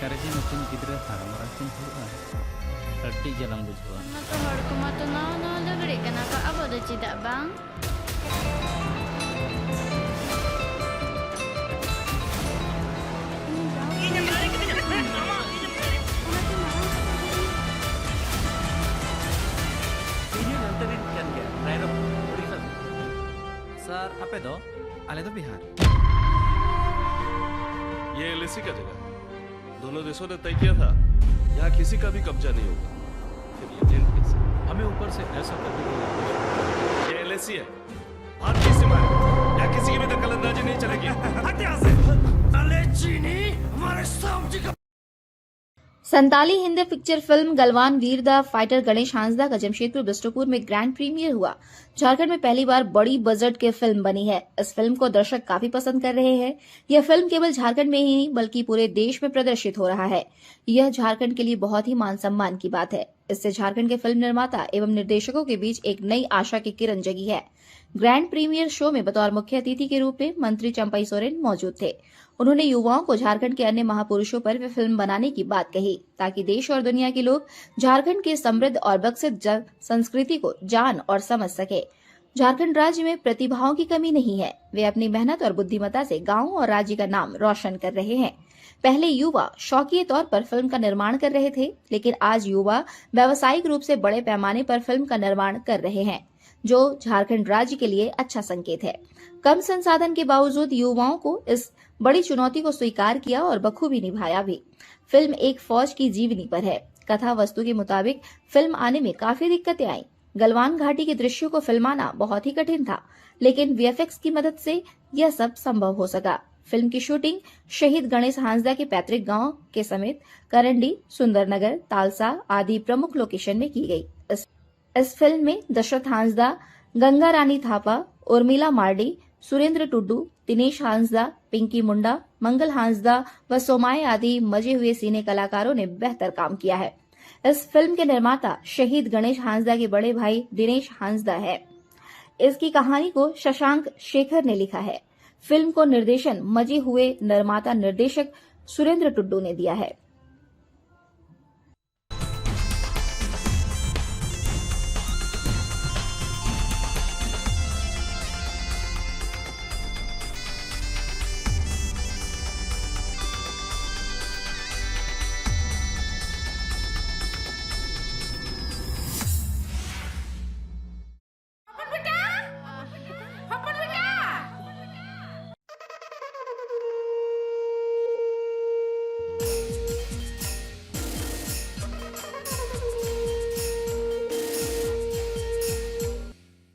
ᱠᱟᱨᱮᱡᱤ ᱱᱚᱛᱤᱱ ᱜᱤᱫᱽᱨᱟᱹ ᱦᱟᱨᱟᱢᱟᱨᱟ ᱠᱤᱱ ᱦᱩᱭᱩᱜᱼᱟ ᱟᱹᱰᱤ ᱡᱟᱞᱟᱢ ᱵᱩᱡᱷᱟᱹᱣᱟ ᱱᱚᱛᱚ ᱦᱚᱲ ᱠᱚ ᱢᱟᱛᱚ ᱱᱟᱣᱟ ᱱᱟᱣᱟ ᱞᱟᱜᱲᱮᱜ ᱠᱟᱱᱟ ᱠᱚ ᱟᱵᱚ ᱫᱚ ᱪᱮᱫᱟᱜ ᱵᱟᱝ सर आपे दो आले दो बिहार ये एलएसी का जगह है। दोनों देशों ने तय किया था यहाँ किसी का भी कब्जा नहीं होगा। फिर ये जेल कैसे? हमें ऊपर से ऐसा करने की आदेश ये एलएसी है, भारतीय सीमा है। यहाँ किसी की भी दखलंदाजी नहीं चलेगी। हट यहाँ से। साले चीनी हमारे सामने का Santali Hindi picture film Galwan Veer the fighter Ganesh Hansda का जमशेदपुर बिस्टुपुर में ग्रैंड प्रीमियर हुआ। झारखंड में पहली बार बड़ी बजट की फिल्म बनी है। इस फिल्म को दर्शक काफी पसंद कर रहे हैं। यह फिल्म केवल झारखंड में ही नहीं बल्कि पूरे देश में प्रदर्शित हो रहा है। यह झारखंड के लिए बहुत ही मान सम्मान की बात है। इससे झारखंड के फिल्म निर्माता एवं निर्देशकों के बीच एक नई आशा की किरण जगी है। ग्रैंड प्रीमियर शो में बतौर मुख्य अतिथि के रूप में मंत्री चंपई सोरेन मौजूद थे। उन्होंने युवाओं को झारखंड के अन्य महापुरुषों पर वे फिल्म बनाने की बात कही ताकि देश और दुनिया के लोग झारखंड की समृद्ध और विकसित संस्कृति को जान और समझ सके। झारखंड राज्य में प्रतिभाओं की कमी नहीं है। वे अपनी मेहनत और बुद्धिमत्ता से गांव और राज्य का नाम रोशन कर रहे हैं। पहले युवा शौकिया तौर पर फिल्म का निर्माण कर रहे थे, लेकिन आज युवा व्यावसायिक रूप से बड़े पैमाने पर फिल्म का निर्माण कर रहे हैं, जो झारखंड राज्य के लिए अच्छा संकेत है। कम संसाधन के बावजूद युवाओं को इस बड़ी चुनौती को स्वीकार किया और बखूबी निभाया भी। फिल्म एक फौज की जीवनी पर है। कथा वस्तु के मुताबिक फिल्म आने में काफी दिक्कतें आई। गलवान घाटी के दृश्यों को फिल्माना बहुत ही कठिन था, लेकिन वीएफएक्स की मदद से यह सब संभव हो सका। फिल्म की शूटिंग शहीद गणेश हांसदा के पैतृक गांव के समेत करंडी, सुंदरनगर, तालसा आदि प्रमुख लोकेशन में की गई। इस फिल्म में दशरथ हांसदा, गंगा रानी थापा, उर्मिला मार्डी, सुरेंद्र टुड्डू, दिनेश हांसदा, पिंकी मुंडा, मंगल हांसदा व सोमाय आदि मजे हुए सिने कलाकारों ने बेहतर काम किया है। इस फिल्म के निर्माता शहीद गणेश हांसदा के बड़े भाई दिनेश हांसदा है। इसकी कहानी को शशांक शेखर ने लिखा है। फिल्म को निर्देशन मजे हुए निर्माता निर्देशक सुरेंद्र टुड्डू ने दिया है।